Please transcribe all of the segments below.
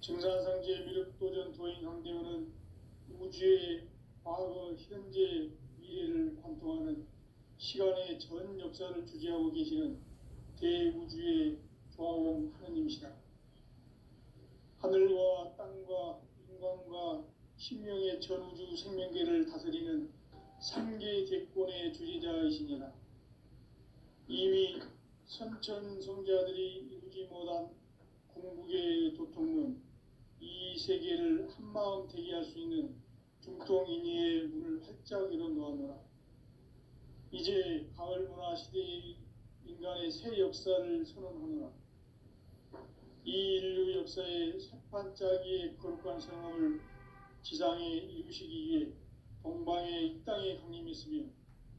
증산상제 미륵도전 도인 황대우는 우주의 과거, 현재, 미래를 관통하는 시간의 전 역사를 주재하고 계시는 대우주의 조화원 하느님이시다. 하늘과 땅과 인간과 신명의 전우주 생명계를 다스리는 삼계 대권의 주재자이시니라. 이미 선천성자들이 이루지 못한 궁극의 도통론, 이 세계를 한마음 되게 할 수 있는 중통인의의 문을 활짝 열어 놓았노라. 이제 가을 문화 시대의 인간의 새 역사를 선언하노라. 이 인류 역사의 새반짝이의 거룩한 성함을 지상에 이루시기 위해 동방의 이 땅에 강림했으며,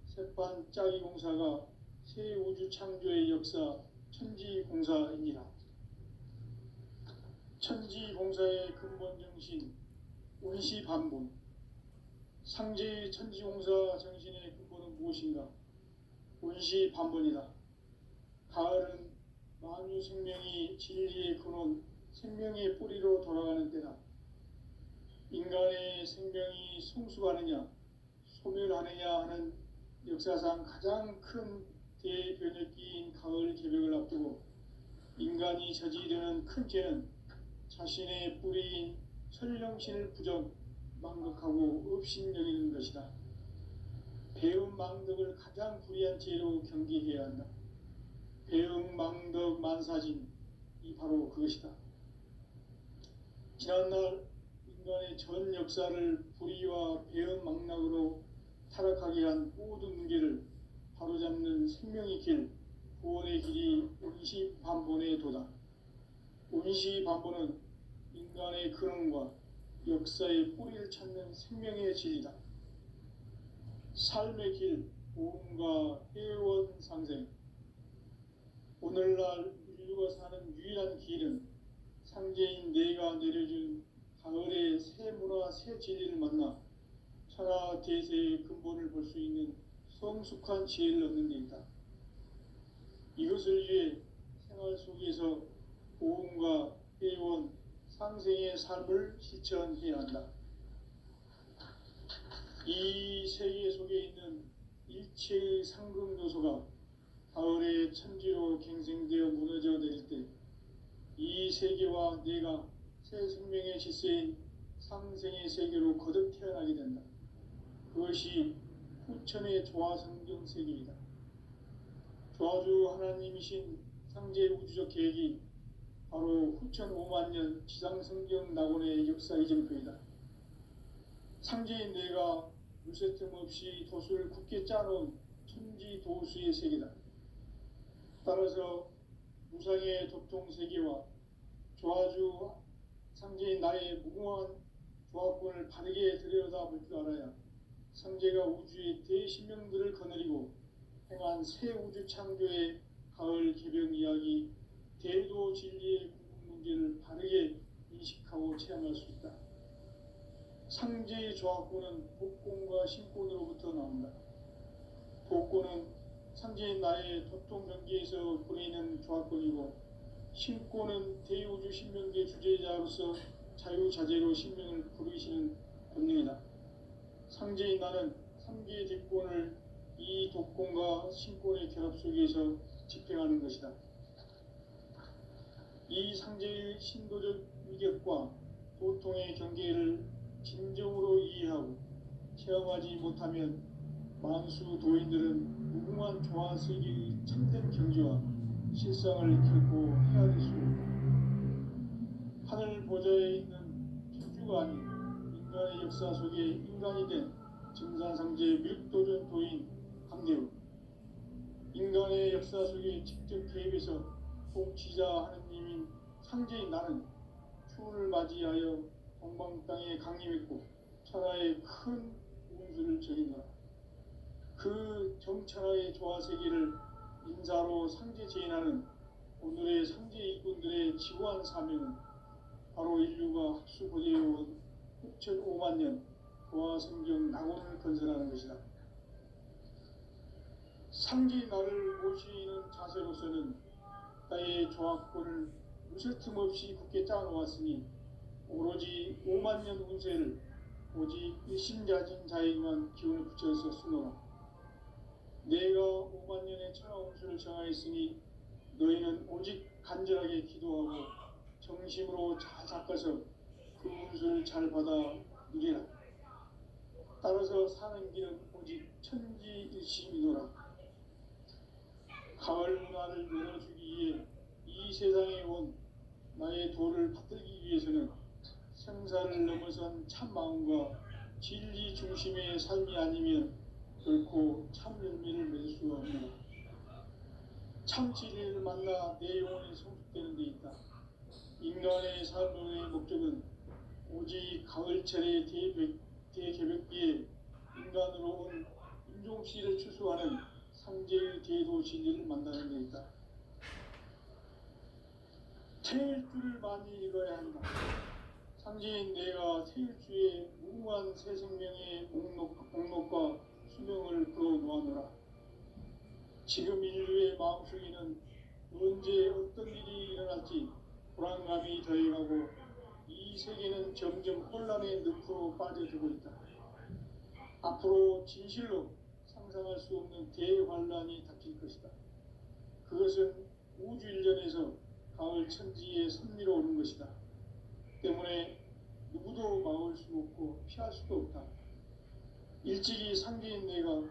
새반짝이 공사가 새 우주 창조의 역사 천지공사이니라. 천지공사의 근본 정신 운시반본. 상제의 천지공사 정신의 근본은 무엇인가? 운시반본이다. 가을은 만유 생명이 진리의 근원, 생명의 뿌리로 돌아가는 때다. 인간의 생명이 성숙하느냐 소멸하느냐 하는 역사상 가장 큰 대변혁기인 가을 개벽을 앞두고 인간이 저지르는 큰 죄는 자신의 뿌리인 설령신을 부정, 망덕하고 업신여기는 것이다. 배움 망덕을 가장 불의한 죄로 경계해야 한다. 배움 망덕 만사진, 이 바로 그것이다. 지난날 인간의 전 역사를 불의와 배움 망락으로 타락하게 한 모든 문제를 바로잡는 생명의 길, 구원의 길이 운시반본의 도다. 운시반본은 인간의 근원과 역사의 뿌리를 찾는 생명의 진리다. 삶의 길, 보험과 회원 상생. 오늘날 인류가 사는 유일한 길은 상제인 내가 내려준 가을의 새 문화, 새 진리를 만나 천하 대세의 근본을 볼 수 있는 성숙한 지혜를 얻는 데 있다. 이것을 위해 생활 속에서 보험과 회원, 상생의 삶을 실천해야 한다. 이 세계 속에 있는 일체의 상금도소가 가을의 천지로 갱생되어 무너져 내릴 때 이 세계와 내가 새 생명의 질서인 상생의 세계로 거듭 태어나게 된다. 그것이 후천의 조화성경 세계이다. 조화주 하나님이신 상제 우주적 계획이 바로 후천 5만 년 지상성경 낙원의 역사 이정표이다. 상제인 내가 물새틈 없이 도수를 굳게 짜놓은 천지도수의 세계다. 따라서 무상의 도통세계와 조화주 상제인 나의 무궁한 조화권을 바르게 들여다볼 줄 알아야 상제가 우주의 대신명들을 거느리고 행한 새 우주 창조의 가을 개벽 이야기, 대도 진리의 궁극 문제를 바르게 인식하고 체험할 수 있다. 상제의 조화권은 복권과 신권으로부터 나온다. 복권은 상제인 나의 도통경계에서 보내는 조화권이고, 신권은 대우주 신명계 주제자로서 자유자재로 신명을 부르시는 본능이다. 상제인 나는 3개의 대권을 이 독권과 신권의 결합 속에서 집행하는 것이다. 이 상제의 신도적 위격과 도통의 경계를 진정으로 이해하고 체험하지 못하면 만수 도인들은 무궁한 조화세계의 참된 경지와 실상을 결코 헤아릴 수 없다. 하늘 보좌에 있는 천주가 아닌 인간의 역사 속에 인간이 된 증산상제 미륵도전 도인 황대우. 인간의 역사 속에 직접 개입해서 통치자 하느님인 상제인 나는 추운을 맞이하여 동방 땅에 강림했고 천하의 큰 운수를 적인다. 그 정천하의 조화세계를 인사로 상제 제인하는 오늘의 상제 일꾼들의 지구한 사명은 바로 인류가 학수고대해온 후천 5만 년 조화성경 낙원을 건설하는 것이다. 상제 나를 모시는 자세로서는 나의 조화권을 무쇠틈 없이 굳게 짜놓았으니 오로지 5만 년 운세를 오직 일심자진 자에게만 기운을 붙여서 쓰노라. 내가 5만 년의 천하 운수를 정하였으니 너희는 오직 간절하게 기도하고 정심으로 잘 닦아서 그 운수를 잘 받아 누리라. 따라서 사는 길은 오직 천지일심이노라. 가을 문화를 열어주기 위해 이 세상에 온 나의 도를 받들기 위해서는 생사를 넘어선 참 마음과 진리 중심의 삶이 아니면 결코 참 열매를 맺을 수가 없노라. 참 진리를 만나 내 영혼이 성숙되는 데 있다. 인간의 삶의 목적은 오직 가을철의 대개벽기에 인간으로 온 인종씨를 추수하는 상제의 대도 진리를 만나는 데 있다. 태일주를 많이 읽어야 한다. 상제인 내가 태일주의 무궁한 새 생명의 목록과 수명을 그어놓아노라. 지금 인류의 마음속에는 언제 어떤 일이 일어날지 불안감이 더해가고 이 세계는 점점 혼란의 늪으로 빠져들고 있다. 앞으로 진실로 상상할 수 없는 대환란이 닥칠 것이다. 그것은 우주 일전에서 가을 천지의 섭리로 오는 것이다. 때문에 누구도 막을 수 없고 피할 수도 없다. 일찍이 상제인 내가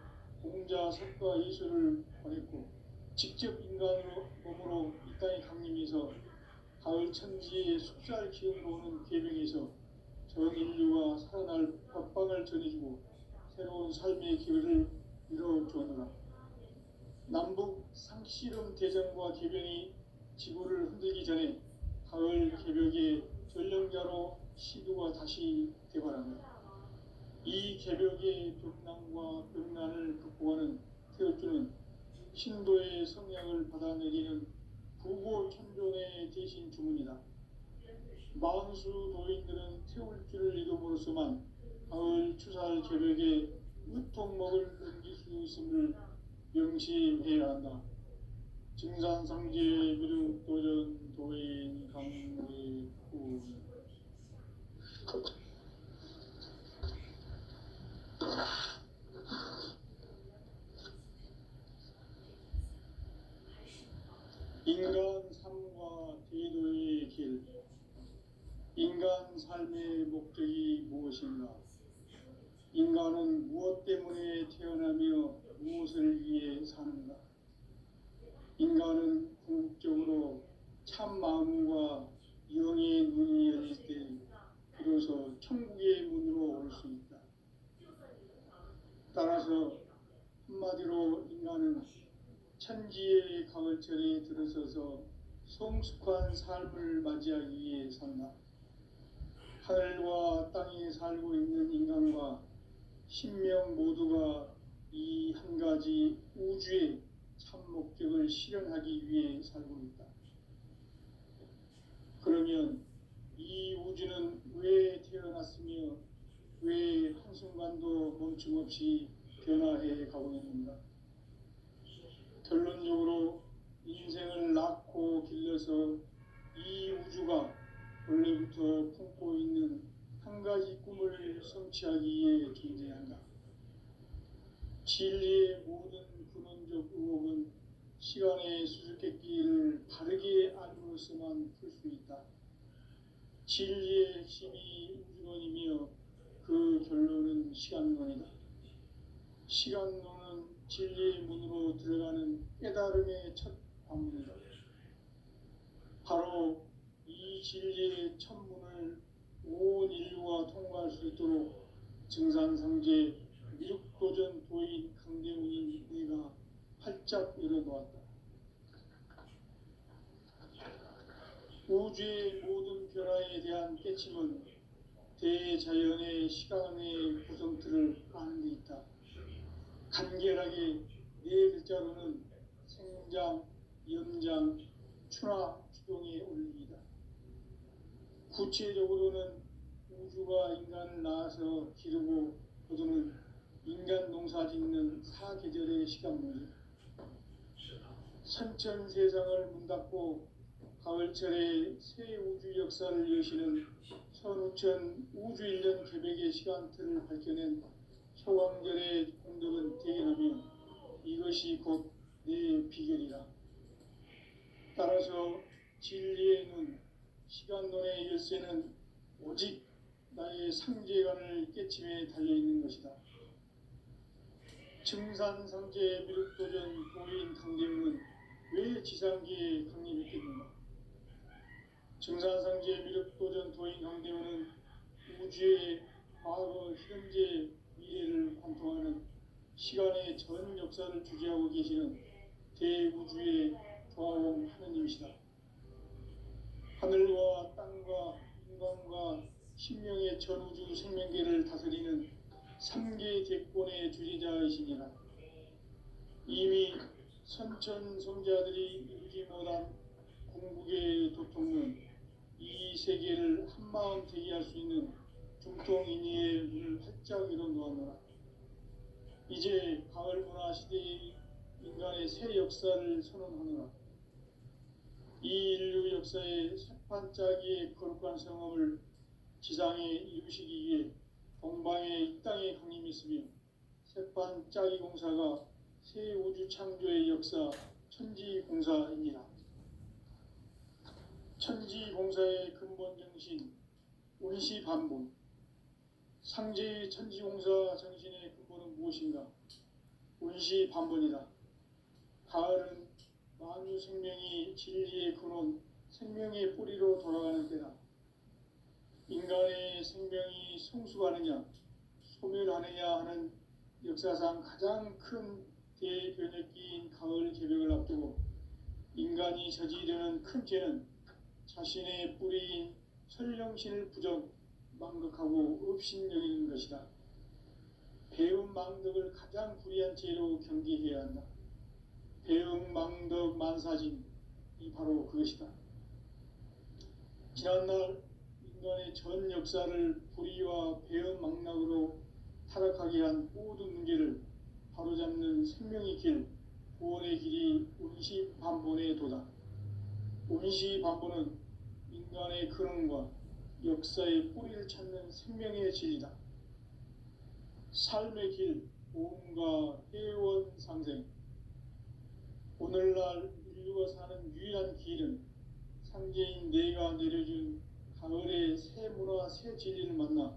공자, 석가, 예수를 보냈고 직접 인간으로 몸으로 이 땅에 강림해서 가을 천지의 숲살 기운으로 오는 계명에서 전 인류가 살아날 법방을 전해주고 새로운 삶의 기회를 이뤄주었노라. 남북 상씨름 대전과 개병이 지구를 흔들기 전에 가을 개벽의 전령자로 시도가 다시 개발합니다. 이 개벽의 벽난과 벽난을 극복하는 태울주는 신도의 성향을 받아내리는 부고천존의 대신 주문이다. 만수 도인들은 태울주를 이름으로서만 가을 추살 개벽에 으통목을 넘길 수 있음을 명시해야 한다. 증산상제 미륵 도전 도인 강의 구 인간 삶과 대도의 길. 인간 삶의 목적이 무엇인가? 인간은 무엇 때문에 태어나며 무엇을 위해 사는가? 인간은 궁극적으로 참 마음과 영의 눈이 열릴 때 비로소 천국의 문으로 올 수 있다. 따라서 한마디로 인간은 천지의 가을철에 들어서서 성숙한 삶을 맞이하기 위해 산다. 하늘과 땅에 살고 있는 인간과 신명 모두가 이 한 가지 우주의 참 목적을 실현하기 위해 살고 있다. 그러면 이 우주는 왜 태어났으며 왜 한순간도 멈춤없이 변화해 가고 있는가? 결론적으로 인생을 낳고 길러서 이 우주가 원래부터 품고 있는 한 가지 꿈을 성취하기 위해 존재한다. 진리의 모든 근원적 의혹은 시간의 수수께끼를 바르게 알므로서만 풀 수 있다. 진리의 핵심이 우주론이며 그 결론은 시간론이다. 시간론은 진리의 문으로 들어가는 깨달음의 첫 방문이다. 바로 이 진리의 첫 문을 온 인류가 통과할 수 있도록 증산상제 미륵도전 도인 강대웅인 내가 활짝 열어놓았다. 우주의 모든 변화에 대한 깨침은 대자연의 시간의 구성틀을 아는 데 있다. 간결하게 네 글자로는 생장, 연장, 추나, 추동의 원리이다. 구체적으로는 우주가 인간을 낳아서 기르고 거두는 인간 농사 짓는 사계절의 시간문이다. 선천 세상을 문 닫고 가을철에 새 우주 역사를 여시는 선우천 우주일년 계획의 시간틀을 밝혀낸 초강절의 공덕은 대견하며 이것이 곧 내 비결이라. 따라서 진리의 눈, 시간론의 열쇠는 오직 나의 상제관을 깨침에 달려있는 것이다. 증산상제 미륵도전 도인 강대우는 왜 지상계에 강림했겠는가? 증산상제 미륵도전 도인 강대우는 우주의 과거, 현재, 미래를 관통하는 시간의 전 역사를 주재하고 계시는 대우주의 조화원 하느님이시다. 하늘과 땅과 인간과 신명의 전우주 생명계를 다스리는 삼계 대권의 주재자이시니라. 이미 선천성자들이 이루지 못한 궁극의 도통은 이 세계를 한마음 되게 할 수 있는 중통인의의 문을 활짝 열어 놓았노라. 이제 가을 문화 시대의 인간의 새 역사를 선언하노라. 이 인류 역사의 새판짜기의 거룩한 성험을 지상에 이루시기 위해 동방의 이 땅에 강림했으며 새판짜기 공사가 새 우주 창조의 역사 천지공사입니다. 천지공사의 근본 정신 운시반본. 상제의 천지공사 정신의 근본은 무엇인가? 운시반본이다. 가을은 만유 생명이 진리의 근원, 생명의 뿌리로 돌아가는 때다. 인간의 생명이 성숙하느냐, 소멸하느냐 하는 역사상 가장 큰 대변혁기인 가을 개벽을 앞두고 인간이 저지르는 큰 죄는 자신의 뿌리인 설령신을 부정, 망극하고 업신여기는 것이다. 배움 망덕을 가장 불의한 죄로 경계해야 한다. 배움 망덕 만사진, 이 바로 그것이다. 지난날 인간의 전 역사를 불의와 배움 망락으로 타락하게 한 모든 문제를 바로잡는 생명의 길, 구원의 길이 운시반본의 도다. 운시반본은 인간의 근원과 역사의 뿌리를 찾는 생명의 진리다. 삶의 길, 보험과 회원 상생. 오늘날 인류가 사는 유일한 길은 상제인 내가 내려준 가을의 새 문화, 새 진리를 만나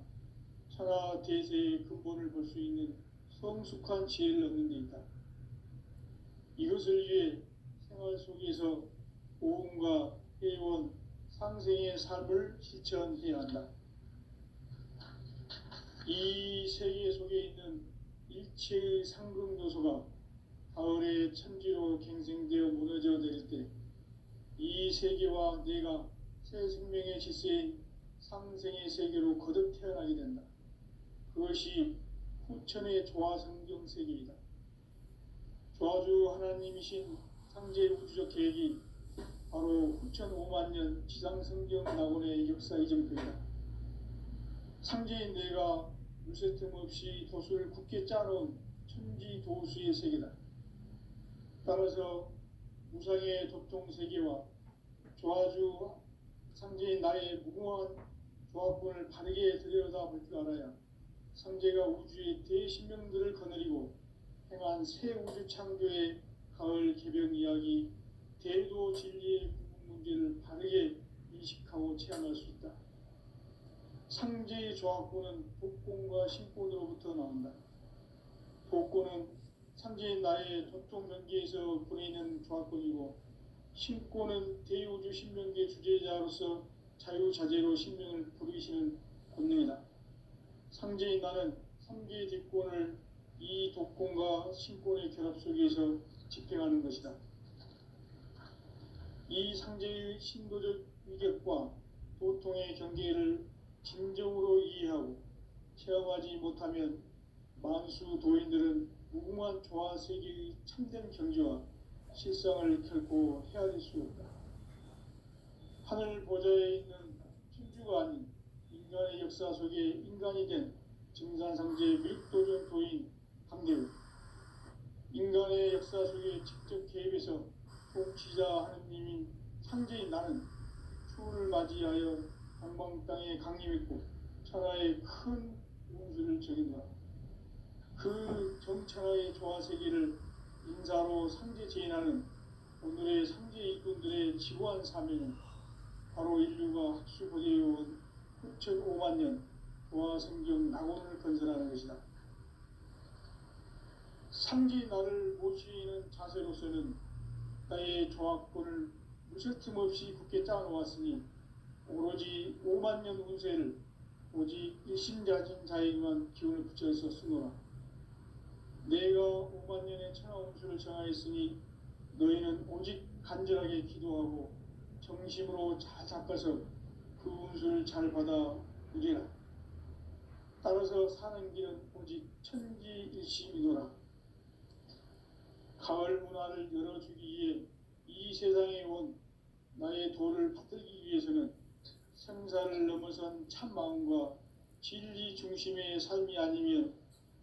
천하 대세의 근본을 볼 수 있는 성숙한 지혜를 얻는 데 있다. 이것을 위해 생활 속에서 보험과 회원, 상생의 삶을 실천해야 한다. 이 세계 속에 있는 일체의 상금 요소가 가을의 천지로 갱생되어 무너져 내릴 때 이 세계와 내가 새 생명의 질서인 상생의 세계로 거듭 태어나게 된다. 그것이 후천의 조화성경 세계이다. 조화주 하나님이신 상제 우주적 계획이 바로 후천 5만 년 지상성경 낙원의 역사 이정표이다. 상제인 내가 물새틈 없이 도수를 굳게 짜놓은 천지도수의 세계다. 따라서 무상의 도통 세계와 조화주 상제인 나의 무궁한 조합권을 바르게 들여다볼 줄 알아야 상제가 우주의 대신명들을 거느리고 행한 새 우주 창조의 가을 개벽 이야기, 대도 진리의 궁극 문제를 바르게 인식하고 체험할 수 있다. 상제의 조합권은 복권과 신권으로부터 나온다. 복권은 상제인 나의 도통 경계에서 보내는 조합권이고, 신권은 대우주 신명계 주제자로서 자유자재로 신명을 부르시는 권능이다. 상제인 나는 3개의 뒷권을 이 독권과 신권의 결합 속에서 집행하는 것이다. 이 상제의 신도적 위격과 도통의 경계를 진정으로 이해하고 체험하지 못하면 만수 도인들은 무궁한 조화 세계의 참된 경지와 실상을 결코 헤아릴 수 없다. 하늘 보좌에 있는 천주가 아닌 인간의 역사 속에 인간이 된 증산상제 미륵도전 도인 강대우, 인간의 역사 속에 직접 개입해서 통치자 하느님인 상제인 나는 추운을 맞이하여 동방 땅에 강림했고 천하의 큰 운수를 정했노라. 그 정천하의 조화 세계를 인사로 상제 제인하는 오늘의 상제 일꾼들의 지구한 사명은 바로 인류가 학수고대해온 9,500만 년 조화 성경 낙원을 건설하는 것이다. 상제 나를 모시는 자세로서는 나의 조합권을 무쇠틈 없이 굳게 짜놓았으니 오로지 5만 년 운세를 오직 일심자진 자에게만 기운을 붙여서 쓰노라. 내가 5만 년의 천하 운수를 정하였으니 너희는 오직 간절하게 기도하고 정심으로 잘 닦아서 그 운수를 잘 받아 누리라. 따라서 사는 길은 오직 천지일심이노라. 가을 문화를 열어주기 위해 이 세상에 온 나의 도를 받들기 위해서는 생사를 넘어선 참마음과 진리 중심의 삶이 아니면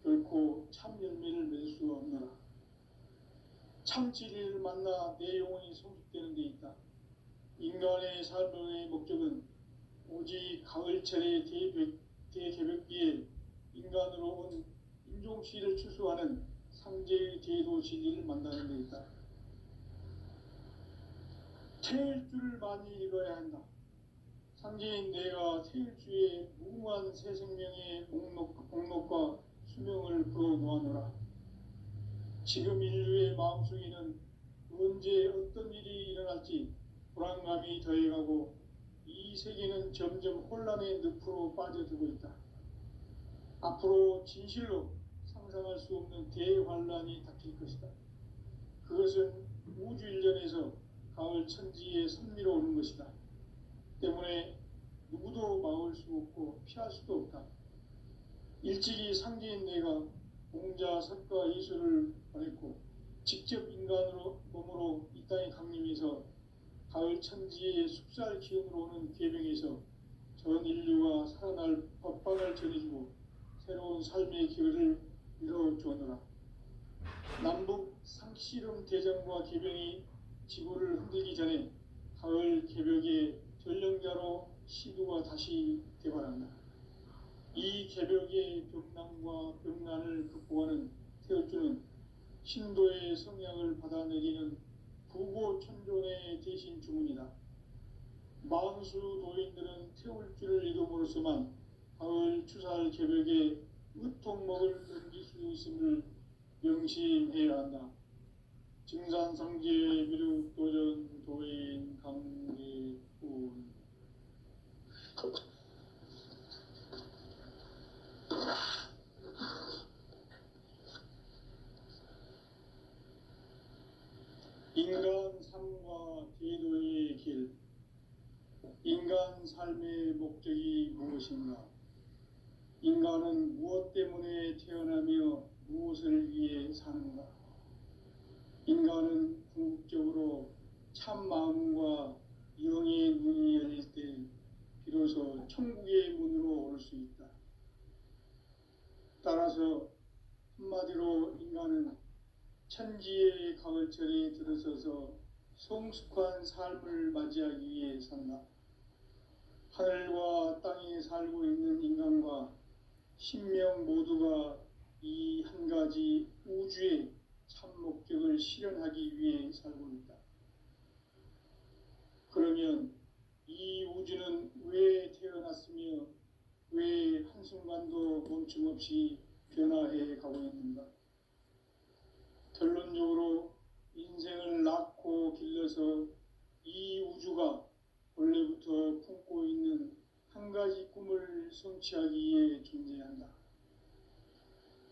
결코 참 열매를 맺을 수 없노라. 참 진리를 만나 내 영혼이 성숙되는 데 있다. 인간의 삶의 목적은 오직 가을철의 대개벽기에 인간으로 온 인종시를 추수하는 상제의 대도 진리를 만나는 데 있다. 태일주를 많이 읽어야 한다. 상제인 내가 태일주의 무궁한 새 생명의 목록과 수명을 풀어놓아노라. 지금 인류의 마음속에는 언제 어떤 일이 일어날지 불안감이 더해가고 이 세계는 점점 혼란의 늪으로 빠져들고 있다. 앞으로 진실로 상상할 수 없는 대환란이 닥칠 것이다. 그것은 우주 일전에서 가을 천지에 선미로 오는 것이다. 때문에 누구도 막을 수 없고 피할 수도 없다. 일찍이 상제인 내가 공자, 석가, 예수를 보냈고 직접 인간으로 몸으로 이 땅에 강림해서 가을 천지의 숲살 기운으로 오는 계명에서 전 인류가 살아날 법방을 전해주고 새로운 삶의 기회를 이뤄주었노라. 남북 상씨름 대전과 계병이 지구를 흔들기 전에 가을 개벽의 전령자로 시두가 다시 개발한다. 이 개벽의 벽난과 벽난을 극복하는 태울주는 신도의 성향을 받아내리는 부고천존의 대신 주문이다. 만수 도인들은 태울주를 이름으로서만 가을 추살 개벽의 으통목을 넘길 수 있음을 명심해야 한다. 증산상제 미륵도전 도인 강리운 인간 삶과 대도의 길. 인간 삶의 목적이 무엇인가? 인간은 무엇 때문에 태어나며 무엇을 위해 사는가? 인간은 궁극적으로 참 마음과 영의 눈이 열릴 때 비로소 천국의 문으로 올 수 있다. 따라서 한마디로 인간은 천지의 가을철에 들어서서 성숙한 삶을 맞이하기 위해 산다. 하늘과 땅에 살고 있는 인간과 신명 모두가 이 한 가지 우주의 참 목적을 실현하기 위해 살고 있다. 그러면 이 우주는 왜 태어났으며 왜 한순간도 멈춤없이 변화해 가고 있는가? 결론적으로 인생을 낳고 길러서 이 우주가 원래부터 품고 있는 한 가지 꿈을 성취하기 위해 존재한다.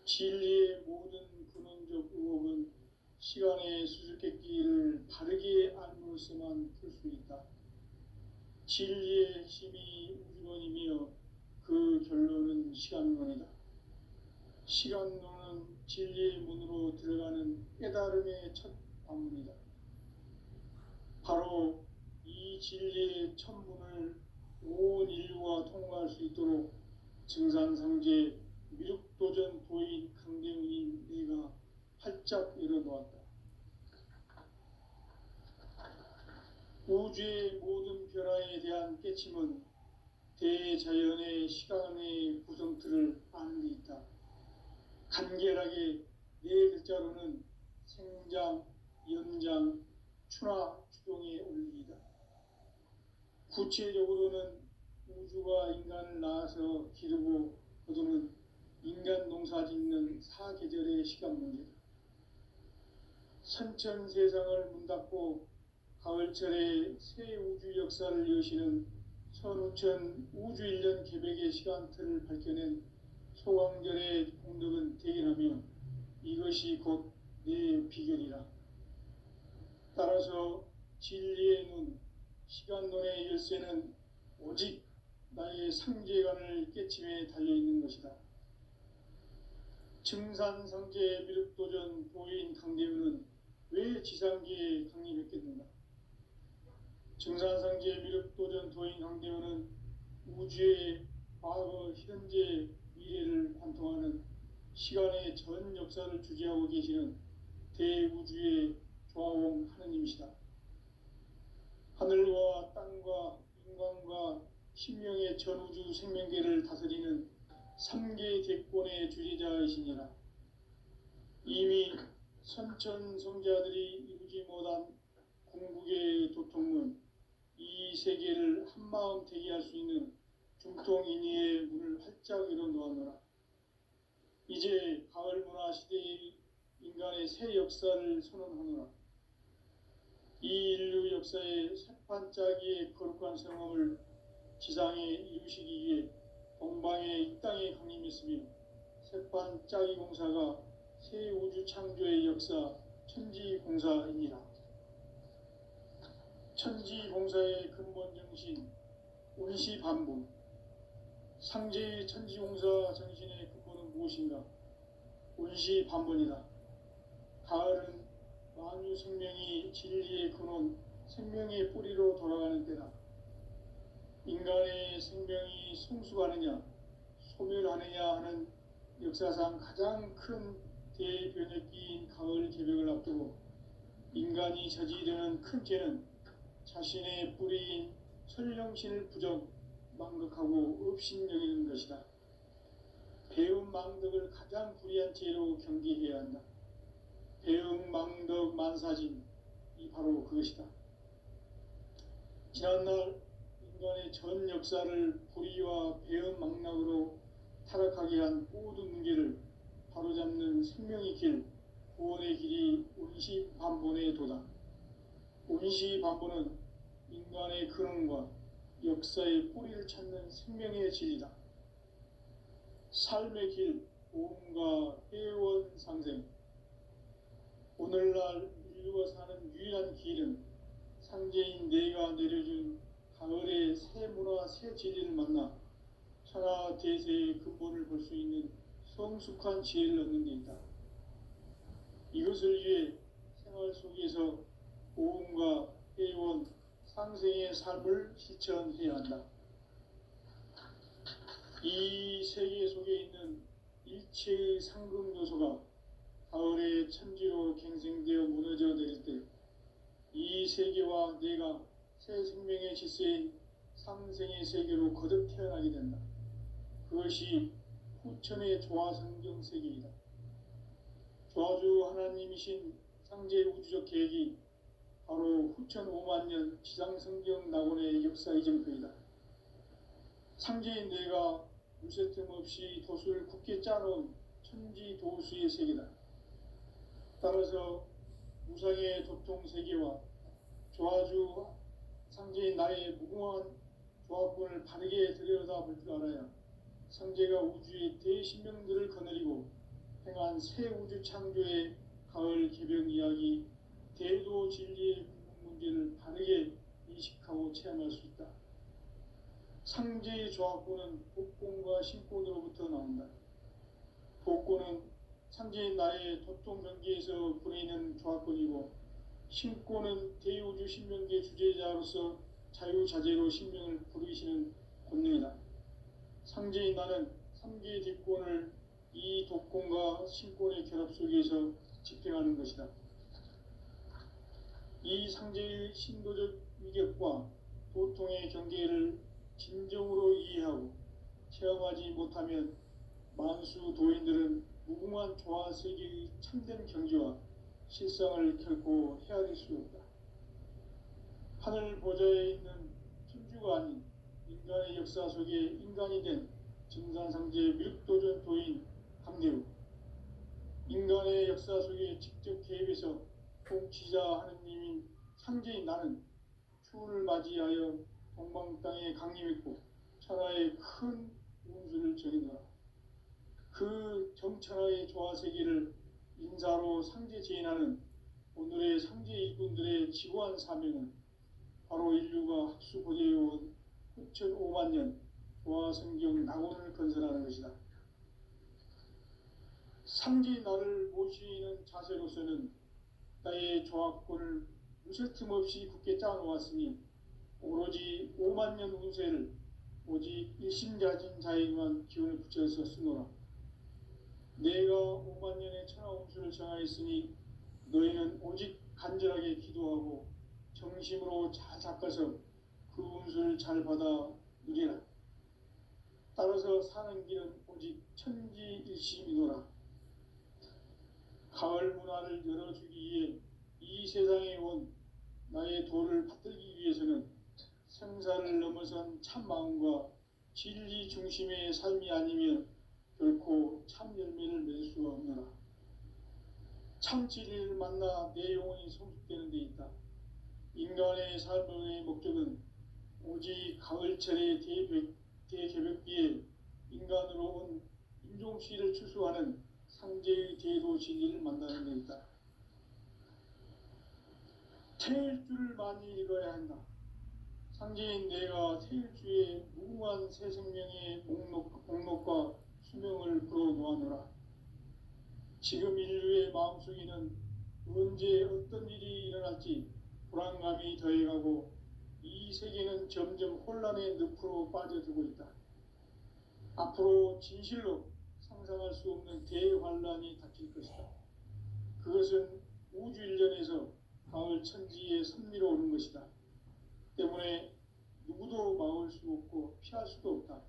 진리의 모든 근원적 의혹은 시간의 수수께끼를 바르게 알므로써만 풀 수 있다. 진리의 핵심이 우주론이며 그 결론은 시간론이다. 시간론은 진리의 문으로 들어가는 깨달음의 첫 방문이다. 바로 이 진리의 첫 문을 온 인류가 통과할 수 있도록 증산상제 미륵도전 도인 강대웅인 내가 활짝 열어놓았다. 우주의 모든 변화에 대한 깨침은 대자연의 시간의 구성틀을 아는 데 있다. 간결하게 네 글자로는 생장, 연장, 추나 추동의 원리이다. 구체적으로는 우주가 인간을 낳아서 기르고 거두는 인간 농사 짓는 사계절의 시간 문제다. 선천 세상을 문닫고 가을철에 새 우주 역사를 여시는 선우천 우주일년 계백의 시간틀을 밝혀낸 소강절의 공덕은 대견하며 이것이 곧 내 비결이라. 따라서 진리의 눈, 시간론의 열쇠는 오직 나의 상제관을 깨침에 달려있는 것이다. 증산성제 미륵도전 도인 강대우는 왜 지상계에 강림했겠는가? 증산성제 미륵도전 도인 강대우는 우주의 과거, 현재, 미래를 관통하는 시간의 전 역사를 주재하고 계시는 대우주의 조화홍 하느님이시다. 하늘과 땅과 인간과 신명의 전우주 생명계를 다스리는 3개 대권의 주재자이시니라. 이미 선천성자들이 이루지 못한 궁극의 도통문, 이 세계를 한마음 되게 할 수 있는 중통인의의 문을 활짝 열어 놓았노라. 이제 가을 문화 시대의 인간의 새 역사를 선언하노라. 이 인류 역사의 새판짜기의 거룩한 성함을 지상에 이루시기 위해 동방의 이 땅에 강림했으며 새판짜기 공사가 새 우주 창조의 역사 천지공사이니라. 천지공사의 근본 정신 운시반분. 상제의 천지공사 정신의 근본은 무엇인가? 운시반분이다. 가을은 만유 생명이 진리의 근원, 생명의 뿌리로 돌아가는 때다. 인간의 생명이 성숙하느냐, 소멸하느냐 하는 역사상 가장 큰 대변혁기인 가을 개벽을 앞두고 인간이 저지르는 큰 죄는 자신의 뿌리인 설령신을 부정, 망극하고 업신여기는 것이다. 배움 망덕을 가장 불의한 죄로 경계해야 한다. 배움 망덕 만사진, 이 바로 그것이다. 지난날 인간의 전 역사를 불의와 배움 망락으로 타락하게 한 모든 문제를 바로잡는 생명의 길, 구원의 길이 운시반본의 도다. 운시반본은 인간의 근원과 역사의 뿌리를 찾는 생명의 진리다. 삶의 길, 보험과 회원 상생. 오늘날 인류가 사는 유일한 길은 상제인 내가 내려준 가을의 새 문화, 새 진리를 만나 천하 대세의 근본을 볼 수 있는 성숙한 지혜를 얻는 데 있다. 이것을 위해 생활 속에서 보험과 회원, 상생의 삶을 실천해야 한다. 이 세계 속에 있는 일체의 상급 요소가 가을의 천지로 갱생되어 무너져 내릴 때 이 세계와 내가 새 생명의 질서인 상생의 세계로 거듭 태어나게 된다. 그것이 후천의 조화성경 세계이다. 조화주 하나님이신 상제 우주적 계획이 바로 후천 5만 년 지상성경 낙원의 역사 이정표이다. 상제인 내가 물새틈 없이 도수를 굳게 짜놓은 천지 도수의 세계다. 따라서 무상의 도통 세계와 조화주 상제인 나의 무궁한 조합권을 바르게 들여다볼 줄 알아야 상제가 우주의 대신명들을 거느리고 행한 새 우주 창조의 가을 개벽 이야기, 대도 진리의 궁극 문제를 바르게 인식하고 체험할 수 있다. 상제의 조합권은 복권과 신권으로부터 나온다. 복권은 상제인 나의 도통 경계에서 부리는 조합권이고, 신권은 대우주 신명계 주제자로서 자유자재로 신명을 부르시는 권능이다. 상제인 나는 3개의 뒷권을 이 독권과 신권의 결합 속에서 집행하는 것이다. 이 상제의 신도적 위격과 도통의 경계를 진정으로 이해하고 체험하지 못하면 만수 도인들은 무궁한 조화 세계의 참된 경지와 실상을 결코 헤아릴 수 없다. 하늘 보좌에 있는 천주가 아닌 인간의 역사 속에 인간이 된 증산상제 밀도전 도인 강대우, 인간의 역사 속에 직접 개입해서 통치자 하느님인 상제인 나는 추운을 맞이하여 동방 땅에 강림했고 천하의 큰 운수를 정했노라. 그 정천하의 조화세계를 인사로 상제 제인하는 오늘의 상제 일꾼들의 지구한 사명은 바로 인류가 학수고대해온 9,500만 년 조화성경 낙원을 건설하는 것이다. 상제인 나를 모시는 자세로서는 나의 조화권을 무쇠틈 없이 굳게 짜놓았으니 오로지 5만 년 운세를 오직 일심가진 자에게만 기운을 붙여서 쓰노라. 내가 5만 년의 천하 운수를 정하였으니 너희는 오직 간절하게 기도하고 정심으로 잘 닦아서 그 운수를 잘 받아 누리라. 따라서 사는 길은 오직 천지일심이노라. 가을 문화를 열어주기 위해 이 세상에 온 나의 도를 받들기 위해서는 생사를 넘어선 참 마음과 진리 중심의 삶이 아니면 결코 참 열매를 맺을 수가 없노라. 참 진리를 만나 내 영혼이 성숙되는 데 있다. 인간의 삶의 목적은 오직 가을철의 대개벽기에 인간으로 온 인종시를 추수하는 상제의 대도 진리를 만나는 데 있다. 태일주를 많이 읽어야 한다. 상제인 내가 태일주의 무궁한 새 생명의 목록과 수명을 풀어놓아노라. 지금 인류의 마음속에는 언제 어떤 일이 일어날지 불안감이 더해가고 이 세계는 점점 혼란의 늪으로 빠져들고 있다. 앞으로 진실로 상상할 수 없는 대환란이 닥칠 것이다. 그것은 우주 일련에서 가을 천지의 섭리로 오는 것이다. 때문에 누구도 막을 수 없고 피할 수도 없다.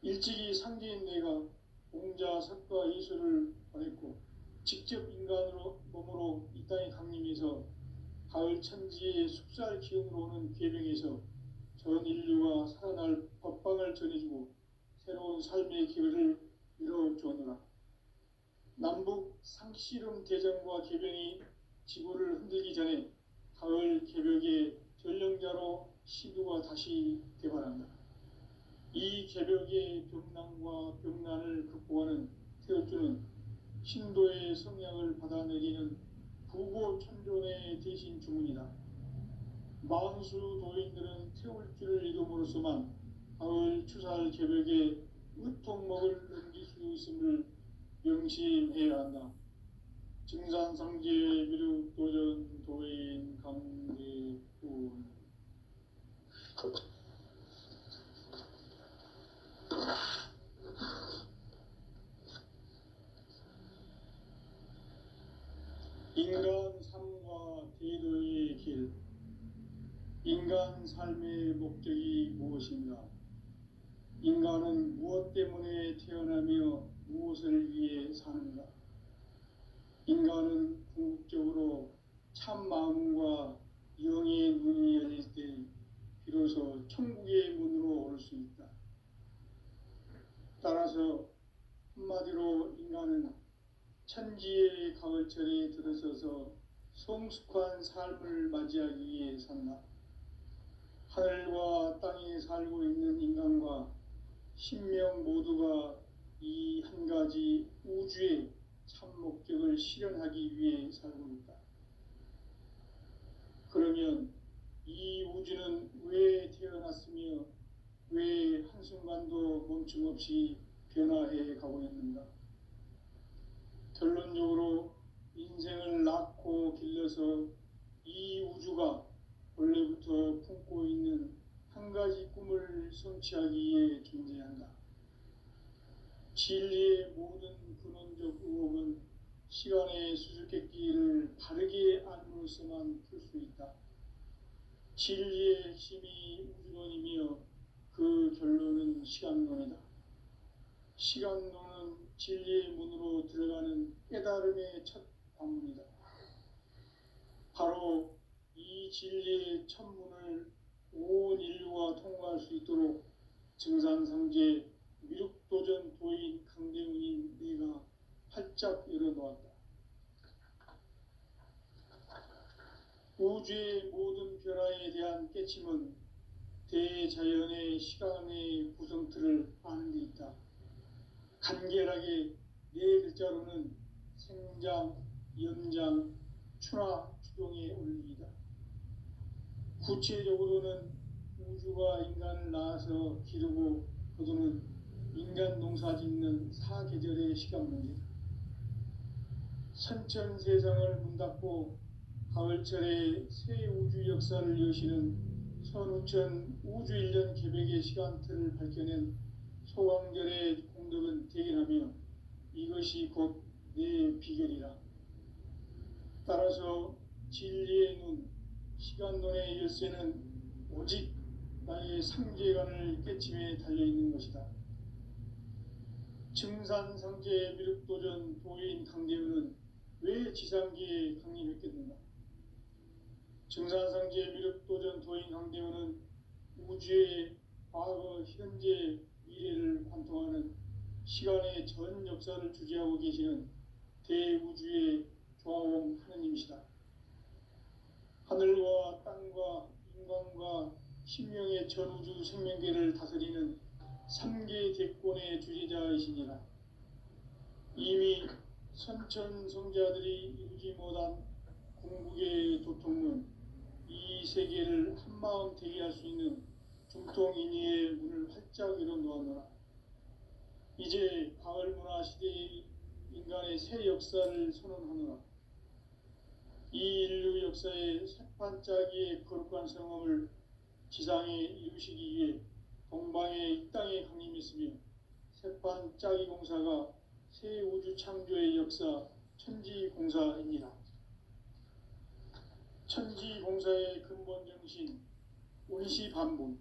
일찍이 상제인 내가 공자, 석가, 이수를 보냈고 직접 인간으로 몸으로 이 땅에 강림해서 가을 천지의 숙살 기운으로 오는 계병에서 전 인류가 살아날 법방을 전해주고 새로운 삶의 기회를 이뤄주었노라. 남북 상씨름 대전과 계병이 지구를 흔들기 전에 가을 개벽의 전령자로 시두가 다시 개발한다. 이 개벽의 병난과 병난을 극복하는 태울주는 신도의 성향을 받아내리는 부고천존의 대신 주문이다. 만수 도인들은 태울주를 이름으로서만 가을 추살 개벽의 의통목을 넘길 수 있음을 명심해야 한다. 증산상제 미륵도전 도인 강대훈. 인간 삶과 대도의 길. 인간 삶의 목적이 무엇인가? 인간은 무엇 때문에 태어나며 무엇을 위해 사는가? 인간은 궁극적으로 참 마음과 영의 문이 열릴 때 비로소 천국의 문으로 올 수 있다. 따라서 한마디로 인간은 천지의 가을철에 들어서서 성숙한 삶을 맞이하기 위해 산다. 하늘과 땅에 살고 있는 인간과 신명 모두가 이 한 가지 우주의 참 목적을 실현하기 위해 살고 있다. 그러면 이 우주는 왜 태어났으며 왜 한순간도 멈춤 없이 변화해 가고 있는가? 결론적으로 인생을 낳고 길러서 이 우주가 원래부터 품고 있는 한 가지 꿈을 성취하기 위해 존재한다. 진리의 모든 근원적 의혹은 시간의 수수께끼를 바르게 알므로서만 풀 수 있다. 진리의 핵심이 우주론이며 그 결론은 시간론이다. 시간론은 진리의 문으로 들어가는 깨달음의 첫 관문이다. 바로 이 진리의 첫 문을 온 인류가 통과할 수 있도록 증산상제 미륵도전 도인 강대문인 내가 활짝 열어놓았다. 우주의 모든 변화에 대한 깨침은 대자연의 시간의 구성틀을 아는 데 있다. 간결하게 네 글자로는 생장, 연장, 추나 추동의 원리이다. 구체적으로는 우주가 인간을 낳아서 기르고 거두는 인간 농사 짓는 사계절의 시간 문제다. 선천 세상을 문닫고 가을철에 새 우주 역사를 여시는 선우천 우주 1년 계백의 시간틀을 밝혀낸 소광절의 공덕은 대견하며 이것이 곧 내 비결이라. 따라서 진리의 눈, 시간론의 열쇠는 오직 나의 상제관을 깨침에 달려있는 것이다. 증산상제 미륵도전 도인 강대문은 왜 지상기에 강림했겠는가? 증산상제 미륵도전 도인 강대문은 우주의 과거, 현재, 미래를 관통하는 시간의 전 역사를 주재하고 계시는 대우주의 조화원 하느님이시다. 하늘과 땅과 인간과 신명의 전우주 생명계를 다스리는 3개 대권의 주재자이시니라. 이미 선천성자들이 이루지 못한 궁극의 도통문, 이 세계를 한마음 되게 할 수 있는 중통인의의 문을 활짝 열어놓았노라. 이제 가을문화 시대의 인간의 새 역사를 선언하노라. 이 인류 역사의 새판짜기의 거룩한 성험을 지상에 이루시기 위해 동방의 이 땅에 강림했으며 새판짜기 공사가 새 우주 창조의 역사 천지공사입니다. 천지공사의 근본 정신 운시반분,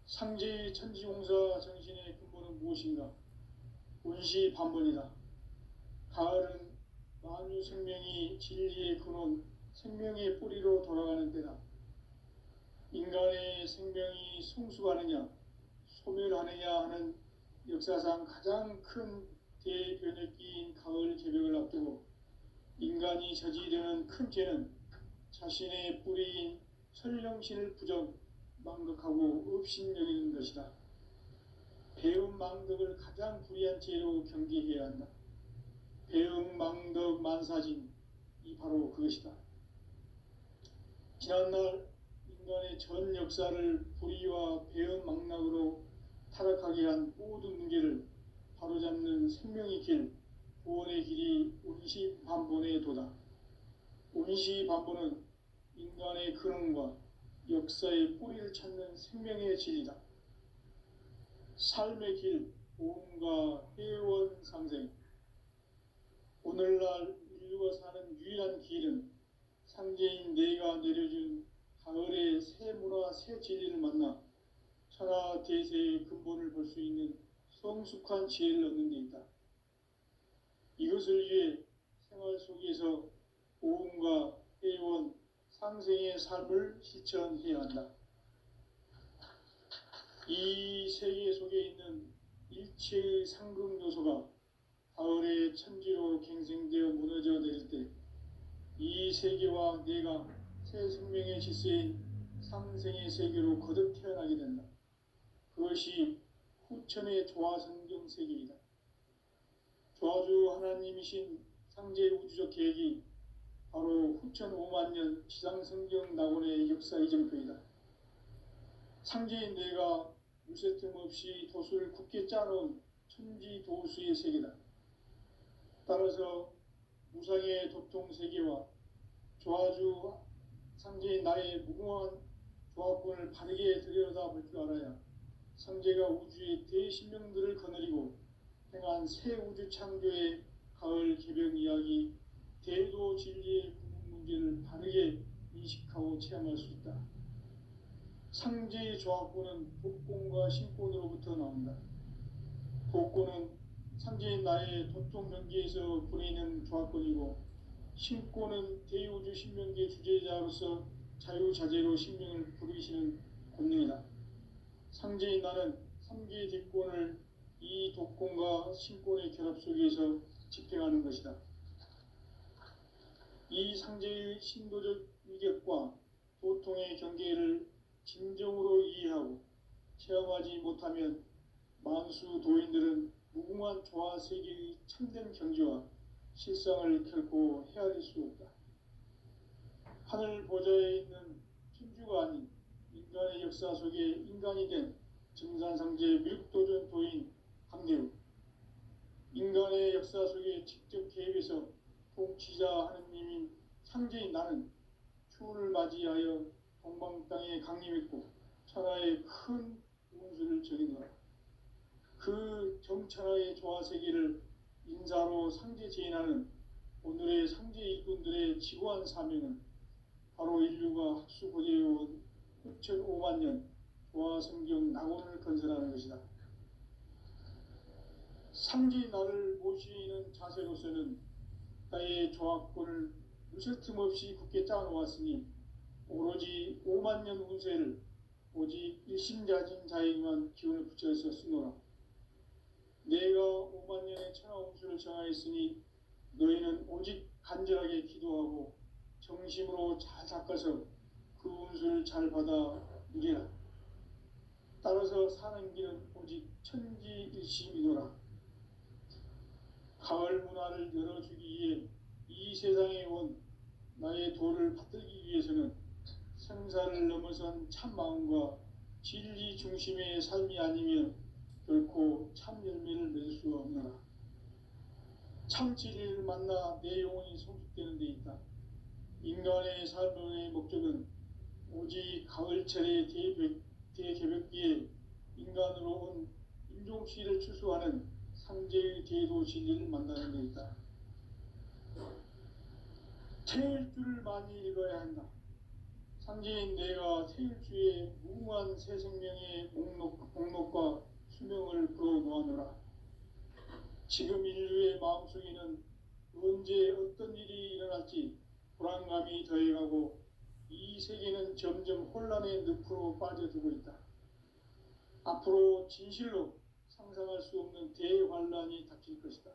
상제의 천지공사 정신의 근본은 무엇인가? 운시반분이다. 가을은 만유 생명이 진리의 근원, 생명의 뿌리로 돌아가는 때다. 인간의 생명이 성숙하느냐, 소멸하느냐 하는 역사상 가장 큰 대변혁기인 가을 개벽을 앞두고 인간이 저지르는 큰 죄는 자신의 뿌리인 설령신을 부정, 망극하고 업신여기는 것이다. 배움 망덕을 가장 불의한 죄로 경계해야 한다. 배움 망덕 만사진, 이 바로 그것이다. 지난날 인간의 전 역사를 불의와 배움 망락으로 타락하게 한 모든 문제를 바로잡는 생명의 길, 구원의 길이 운시반본의 도다. 운시반본은 인간의 근원과 역사의 뿌리를 찾는 생명의 진리다. 삶의 길, 보험과 회원 상생. 오늘날 인류가 사는 유일한 길은 상제인 내가 내려준 가을의 새 문화, 새 진리를 만나 천하 대세의 근본을 볼 수 있는 성숙한 지혜를 얻는 데 있다. 이것을 위해 생활 속에서 보험과 회원, 상생의 삶을 실천해야 한다. 이 세계 속에 있는 일체의 상극 요소가 가을의 천지로 갱생되어 무너져 내릴 때 이 세계와 내가 새 생명의 질서인 상생의 세계로 거듭 태어나게 된다. 그것이 후천의 조화성경 세계이다. 조화주 하나님이신 상제 우주적 계획이 바로 후천 5만년 지상성경 낙원의 역사 이정표이다. 상제인 내가 무쇠틈 없이 도수를 굳게 짜놓은 천지도수의 세계다. 따라서 무상의 도통 세계와 조화주 상제인 나의 무궁한 조합권을 바르게 들여다볼 줄 알아야 상제가 우주의 대신명들을 거느리고 행한 새 우주 창조의 가을 개벽 이야기, 대도 진리의 구분 문제를 바르게 인식하고 체험할 수 있다. 상제의 조합구는 독곤과 신곤으로부터 나온다. 독곤은 상제인 나의 도통 경기에서 부리는 조합권이고, 신곤은 대우주 신명기의 주제자로서 자유자재로 신명을 부르시는 권능이다. 상제인 나는 삼계의 뒷권을 이 독권과 신권의 결합 속에서 집행하는 것이다. 이 상제의 신도적 위격과 도통의 경계를 진정으로 이해하고 체험하지 못하면 만수 도인들은 무궁한 조화 세계의 참된 경지와 실상을 결코 헤아릴 수 없다. 하늘 보좌에 있는 천주가 아닌 인간의 역사 속에 인간이 된 증산상제 미륵도전 도인 함대우, 인간의 역사 속에 직접 개입해서 통치자 하느님인 상제인 나는 추운을 맞이하여 동방 땅에 강림했고 천하의 큰 운수를 정해놓아 그 정천하의 조화세계를 인사로 상제 제인하는 오늘의 상제 일꾼들의 지고한 사명은 바로 인류가 학수고대해온 6,500만 년 조화성경 낙원을 건설하는 것이다. 상제인 나를 모시는 자세로서는 나의 조합권을 무슨 틈없이 굳게 짜놓았으니 오로지 5만 년 운세를 오직 일심자진 자에게만 기운을 붙여서 쓰노라. 내가 5만 년의 천하 운수를 정하였으니 너희는 오직 간절하게 기도하고 정심으로 잘 닦아서 그 운수를 잘 받아 누리라. 따라서 사는 길은 오직 천지일심이노라. 가을 문화를 열어주기 위해 이 세상에 온 나의 도를 받들기 위해서는 생사를 넘어선 참 마음과 진리 중심의 삶이 아니면 결코 참 열매를 맺을 수 없노라. 참 진리를 만나 내 영혼이 성숙되는 데 있다. 인간의 삶의 목적은 오직 가을철의 대개벽기에 인간으로 온 인종시를 추수하는 상제의 대도 진리를 만나는 데 있다. 태일주를 많이 읽어야 한다. 상제인 내가 태일주의 무궁한 새 생명의 목록과 수명을 불어놓아노라. 지금 인류의 마음속에는 언제 어떤 일이 일어날지 불안감이 더해가고 이 세계는 점점 혼란의 늪으로 빠져들고 있다. 앞으로 진실로 상상할 수 없는 대환란이 닥칠 것이다.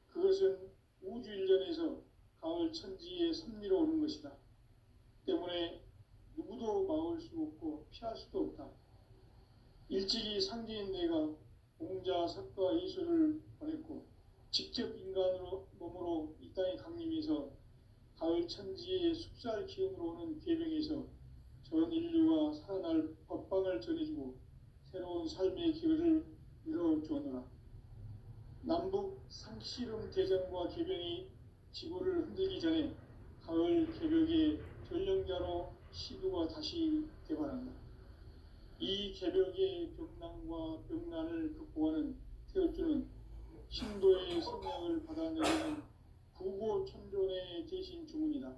그것은 우주 일련에서 가을 천지의 섭리로 오는 것이다. 때문에 누구도 막을 수 없고 피할 수도 없다. 일찍이 상제인 내가 공자, 석가, 이수를 보냈고 직접 인간으로 몸으로 이 땅에 강림해서 가을 천지의 숲살 기운으로 오는 계명에서 전 인류가 살아날 법방을 전해주고 새로운 삶의 기회를 열어주었노라. 남북 상씨름 대전과 개병이 지구를 흔들기 전에 가을 개벽의 전령자로 시도가 다시 개발한다. 이 개벽의 병난과 병난을 극복하는 태울주는 신도의 성령을 받아내는 구고천존의 대신 주문이다.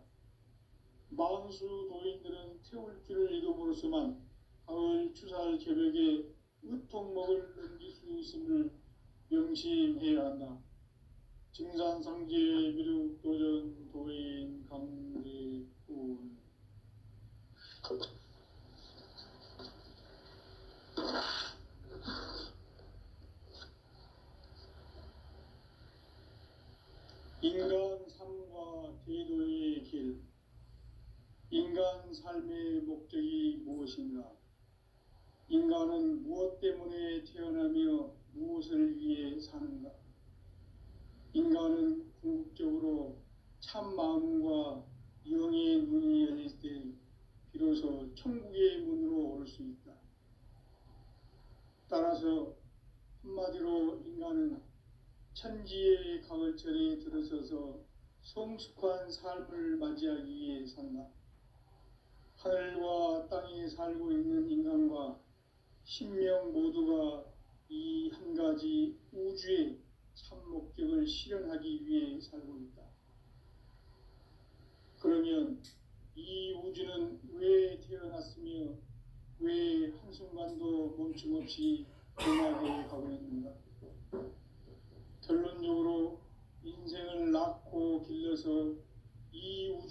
만수 도인들은 태울주를 읽음으로써만 가을 추살 개벽의 의통목을 넘길 수 있음을 명심해야 한다. 증산상제 미륵도전 도인 강제군. 인간 삶과 제도의 길. 인간 삶의 목적이 무엇인가? 인간은 무엇 때문에 태어나며 무엇을 위해 사는가? 인간은 궁극적으로 참 마음과 영의 문이 열릴 때 비로소 천국의 문으로 오를 수 있다. 따라서 한마디로 인간은 천지의 가을철에 들어서서 성숙한 삶을 맞이하기 위해 산다. 하늘과 땅에 살고 있는 인간과 신명 모두가 이 한 가지 우주의 참 목적을 실현하기 위해 살고 있다. 그러면 이 우주는 왜 태어났으며 왜 한순간도 멈춤 없이 변화해 가고 있는가? 결론적으로 인생을 낳고 길러서 이 우주